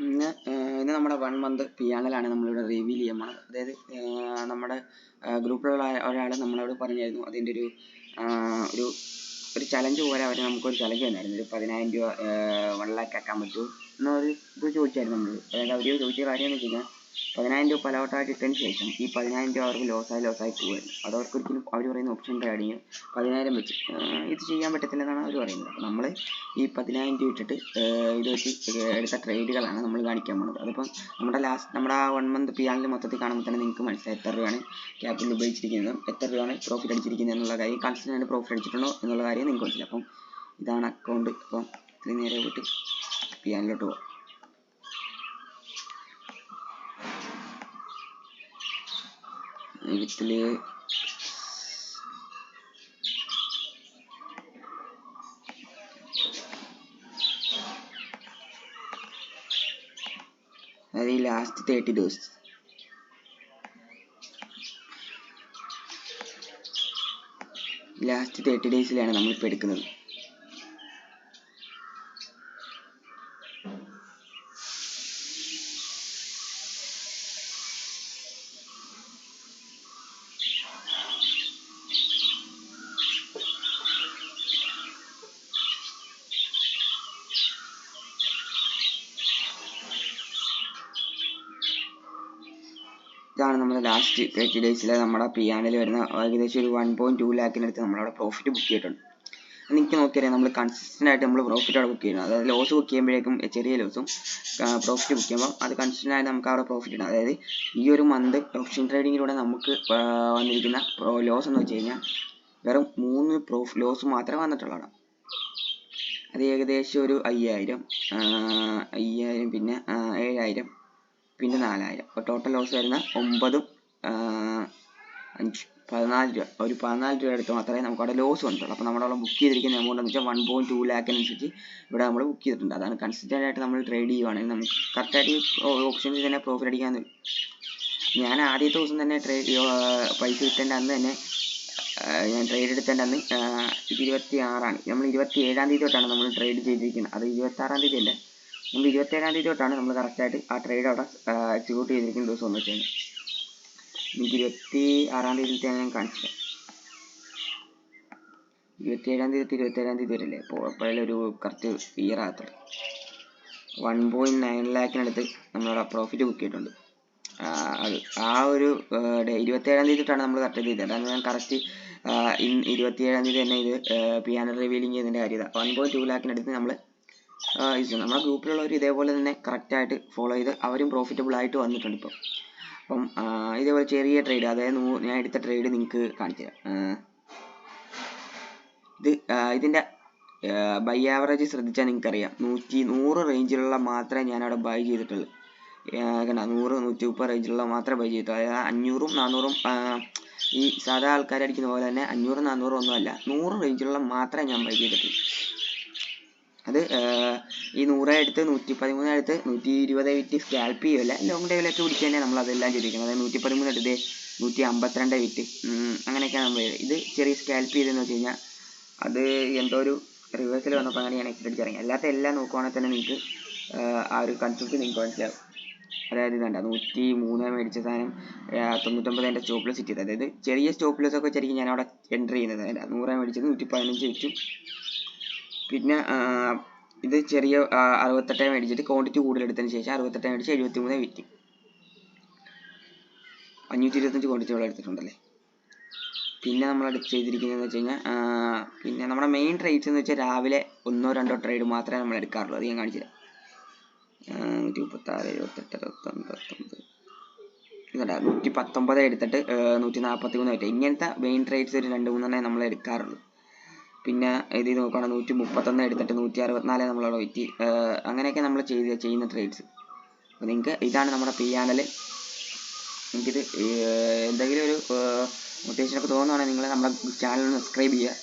ഇന്ന് നമ്മുടെ 1 മന്ത് പിയാനലാണ് നമ്മളിവിടെ റിവീൽ ചെയ്യാൻ പോകുന്നത്. അതായത് നമ്മുടെ ഗ്രൂപ്പിലുള്ള ഒരാൾ നമ്മളോട് പറഞ്ഞായിരുന്നു അതിൻ്റെ ഒരു ഒരു ചലഞ്ച് പോലെ അവർ നമുക്കൊരു ചലഞ്ച് തന്നായിരുന്നു. ഒരു 10,000 രൂപ 1 lakh ആക്കാൻ പറ്റുമോ എന്നൊരു ഇത് ചോദിച്ചായിരുന്നു നമ്മൾ. അതായത് അവർ ചോദിച്ച കാര്യം എന്ന് വെച്ച് കഴിഞ്ഞാൽ 10,000 രൂപ പലവട്ടമായിട്ട് ഇട്ടതിന് ശേഷം ഈ 10,000 രൂപ അവർക്ക് ലോസായി പോകുമായിരുന്നു. അത് അവർക്കൊരിക്കലും അവർ പറയുന്ന ഓപ്ഷൻ ട്രേഡിങ് 10,000 വെച്ച് ഇത് ചെയ്യാൻ പറ്റത്തില്ലെന്നാണ് അവർ പറയുന്നത്. അപ്പോൾ നമ്മൾ ഈ 10,000 രൂപ ഇട്ടിട്ട് ഇത് വെച്ച് എടുത്ത ട്രേഡുകളാണ് നമ്മൾ കാണിക്കാൻ പോകുന്നത്. അതിപ്പം നമ്മുടെ ആ 1 മന്ത് പിയാനിൽ മൊത്തത്തിൽ കാണുമ്പോൾ തന്നെ നിങ്ങൾക്ക് മനസ്സിലായി എത്ര രൂപയാണ് ക്യാപിറ്റൽ ഉപയോഗിച്ചിരിക്കുന്നതും എത്ര രൂപയാണ് പ്രോഫിറ്റ് അടിച്ചിരിക്കുന്നത് എന്നുള്ള കാര്യം, കൺസിസ്റ്റൻ്റ് പ്രോഫിറ്റ് അടിച്ചിട്ടുണ്ടോ എന്നുള്ള കാര്യം നിങ്ങൾക്ക് മനസ്സിലായി. അപ്പം ഇതാണ് അക്കൗണ്ട്. അപ്പം ഇത് നേരെ പോയിട്ട് പിയാനിലോട്ട് പോകാം. ഇതിൽ അതായത് ഈ ലാസ്റ്റ് 30 ദിവസം ലാസ്റ്റ് 30 ഡേയ്സിലാണ് നമ്മളിപ്പോൾ എടുക്കുന്നത്. ഇതാണ് നമ്മുടെ ലാസ്റ്റ് 30 ഡേയ്സിലെ നമ്മുടെ പിയാനിൽ വരുന്ന ഏകദേശം ഒരു 1.2 ലാക്കിനടുത്ത് നമ്മളവിടെ പ്രോഫിറ്റ് ബുക്ക് ചെയ്തിട്ടുണ്ട്. നിങ്ങൾക്ക് നോക്കിയറിയാം നമ്മൾ കൺസിസ്റ്റൻ്റ് ആയിട്ട് നമ്മൾ പ്രോഫിറ്റ് അവിടെ ബുക്ക് ചെയ്യുന്നത്. അതായത് ലോസ് ബുക്ക് ചെയ്യുമ്പോഴേക്കും ചെറിയ ലോസും പ്രോഫിറ്റ് ബുക്ക് ചെയ്യുമ്പോൾ അത് കൺസിസ്റ്റൻ്റ് ആയിട്ട് നമുക്ക് അവിടെ പ്രോഫിറ്റ് ഉണ്ട്. അതായത് ഈ ഒരു മന്ത് ഓപ്ഷൻ ട്രേഡിങ്ങിലൂടെ നമുക്ക് വന്നിരിക്കുന്ന ലോസ് എന്ന് വെച്ച് കഴിഞ്ഞാൽ വെറും 3 ലോസ് മാത്രമേ വന്നിട്ടുള്ളൂ. അത് ഏകദേശം ഒരു 5,000 പിന്നെ 7,000 പിന്നെ 4,000. അപ്പോൾ ടോട്ടൽ ലോസ് വരുന്ന 9 5 14 രൂപ. ഒരു 14 രൂപ അടുത്ത് മാത്രമേ നമുക്ക് അവിടെ ലോസ് വന്നിട്ടുള്ളൂ. അപ്പോൾ നമ്മുടെ അവിടെ ബുക്ക് ചെയ്തിരിക്കുന്ന എമൗണ്ട് എന്ന് വെച്ചാൽ 1.2 ലാക്കിനനുസരിച്ച് ഇവിടെ നമ്മൾ ബുക്ക് ചെയ്തിട്ടുണ്ട്. അതാണ് കൺസിസ്റ്റൻ്റ് ആയിട്ട് നമ്മൾ ട്രേഡ് ചെയ്യുവാണെങ്കിൽ നമുക്ക് കറക്റ്റായിട്ട് ഓപ്ഷൻസിൽ തന്നെ പ്രോഫിറ്റ് അടിക്കാൻ. ഞാൻ ആദ്യത്തെ ദിവസം തന്നെ പൈസ കിട്ടേണ്ട അന്ന് തന്നെ ഞാൻ ട്രേഡ് എടുത്തേണ്ട അന്ന് 26-ആണ്. നമ്മൾ 27-ാം തീയതി തൊട്ടാണ് നമ്മൾ ട്രേഡ് ചെയ്തിരിക്കുന്നത്. അത് 26-ാം തീയതി അല്ലേ, നമ്മൾ 27-ാം തീയതി തൊട്ടാണ് നമ്മൾ കറക്റ്റായിട്ട് ആ ട്രേഡ് അവിടെ എക്സിക്യൂട്ട് ചെയ്തിരിക്കുന്ന ദിവസം എന്ന് വെച്ചാൽ എനിക്ക് 26-ാം തീയതിയിലത്തെ ഞാൻ കാണിച്ചത്. 27-ാം തീയതി 27-ാം തീയതി വരില്ലേ, അപ്പോൾ അപ്പോഴല്ലേ ഒരു കറക്റ്റ് ഇയർ ആകത്തുള്ളൂ. 1.9 ലാക്കിനടുത്ത് നമ്മളവിടെ പ്രോഫിറ്റ് ബുക്ക് ചെയ്തിട്ടുണ്ട്. അത് ആ ഒരു 27-ാം തീയതി തൊട്ടാണ് നമ്മൾ കറക്റ്റ് ചെയ്തത്. അതാണ് ഞാൻ കറക്റ്റ് 27-ാം തീയതി തന്നെ ഇത് പിയാനോ റിവീലിംഗ് ചെയ്തതിൻ്റെ കാര്യത. 1.2 ലാക്കിനടുത്ത് നമ്മൾ നമ്മുടെ ഗ്രൂപ്പിലുള്ളവർ ഇതേപോലെ തന്നെ കറക്റ്റായിട്ട് ഫോളോ ചെയ്ത് അവരും പ്രോഫിറ്റബിൾ ആയിട്ട് വന്നിട്ടുണ്ട് ഇപ്പോൾ. അപ്പം ഇതേപോലെ ചെറിയ ട്രേഡ്, അതായത് ഞാൻ എടുത്ത ട്രേഡ് നിങ്ങൾക്ക് കാണിച്ചു തരാം. ഇതിൻ്റെ ബൈ ആവറേജ് ശ്രദ്ധിച്ചാൽ നിങ്ങൾക്കറിയാം 100 റേഞ്ചിലുള്ള മാത്രമേ ഞാനവിടെ ബൈ ചെയ്തിട്ടുള്ളൂ. 100 130 റേഞ്ചിലുള്ള മാത്രമേ ബൈ ചെയ്തിട്ടുള്ളൂ. അതായത് 500-ഉം 400-ഉം ഈ സാധാ ആൾക്കാരടിക്കുന്ന പോലെ തന്നെ 500 400 ഒന്നുമല്ല, 100 റേഞ്ചിലുള്ള മാത്രമേ ഞാൻ ബൈ ചെയ്തിട്ടുള്ളൂ. അത് ഈ 100 എടുത്ത് 113 എടുത്ത് 120 വിറ്റ് സ്കാൽപ്പ് ചെയ്യുമല്ല, ലോങ് ഡേവിലൊക്കെ പിടിച്ച് തന്നെ നമ്മൾ അതെല്ലാം ചെയ്തിരിക്കുന്നത്. അതായത് 113 എടുത്ത് 152 വിറ്റ് അങ്ങനെയൊക്കെയാണ് നമ്മൾ ചെയ്തത്. ഇത് ചെറിയ സ്കാൽപ്പ് ചെയ്തെന്ന് വെച്ച് കഴിഞ്ഞാൽ അത് എന്തോ ഒരു റിവേഴ്സിൽ വന്നപ്പോൾ അങ്ങനെ ഞാൻ എക്സിറ്റ് അടിച്ചിറങ്ങി. അല്ലാത്ത എല്ലാം നോക്കുവാണെങ്കിൽ തന്നെ നിങ്ങൾക്ക് ആ ഒരു കൺസെപ്റ്റ് നിങ്ങൾക്ക് മനസ്സിലാവും. അതായത് ഇതണ്ട 103 മേടിച്ച സാധനം 99 എൻ്റെ സ്റ്റോപ്പ് ലോസ് ഇട്ടത്. അതായത് ചെറിയ സ്റ്റോപ്പ് ലോസ് ഒക്കെ വെച്ചായിരിക്കും ഞാൻ അവിടെ എൻ്റർ ചെയ്യുന്നത്. 100 മേടിച്ചത് 115 വിറ്റു. പിന്നെ ഇത് ചെറിയ 68 മേടിച്ചിട്ട് ക്വാണ്ടിറ്റി കൂടുതൽ എടുത്തതിന് ശേഷം 68 മേടിച്ച് 73 വിറ്റ് 525 ക്വാണ്ടിറ്റി ഉള്ള എടുത്തിട്ടുണ്ടല്ലേ. പിന്നെ നമ്മൾ ചെയ്തിരിക്കുന്നതെന്ന് വെച്ച് കഴിഞ്ഞാൽ പിന്നെ നമ്മുടെ മെയിൻ ട്രേഡ്സ് എന്ന് വെച്ചാൽ രാവിലെ 1-2 ട്രേഡ് മാത്രമേ നമ്മൾ എടുക്കാറുള്ളൂ. അത് ഞാൻ കാണിച്ചു തരാം. 136 78 69 ഇതല്ല 119 എടുത്തിട്ട് 143 വിറ്റ്. ഇങ്ങനത്തെ മെയിൻ ട്രേഡ്സ് ഒരു 2-3 നമ്മൾ എടുക്കാറുള്ളൂ. പിന്നെ ഇത് നോക്കുകയാണെങ്കിൽ 131 എടുത്തിട്ട് 164 നമ്മളവിടെ വിറ്റ്. അങ്ങനെയൊക്കെ നമ്മൾ ചെയ്യുന്ന ട്രേഡ്സ്. അപ്പോൾ നിങ്ങൾക്ക് ഇതാണ് നമ്മുടെ പിയാനൽ. നിങ്ങൾക്കിത് എന്തെങ്കിലും ഒരു മോട്ടിവേഷനൊക്കെ തോന്നുവാണെങ്കിൽ നിങ്ങൾ നമ്മുടെ ചാനൽ സബ്സ്ക്രൈബ് ചെയ്യുക.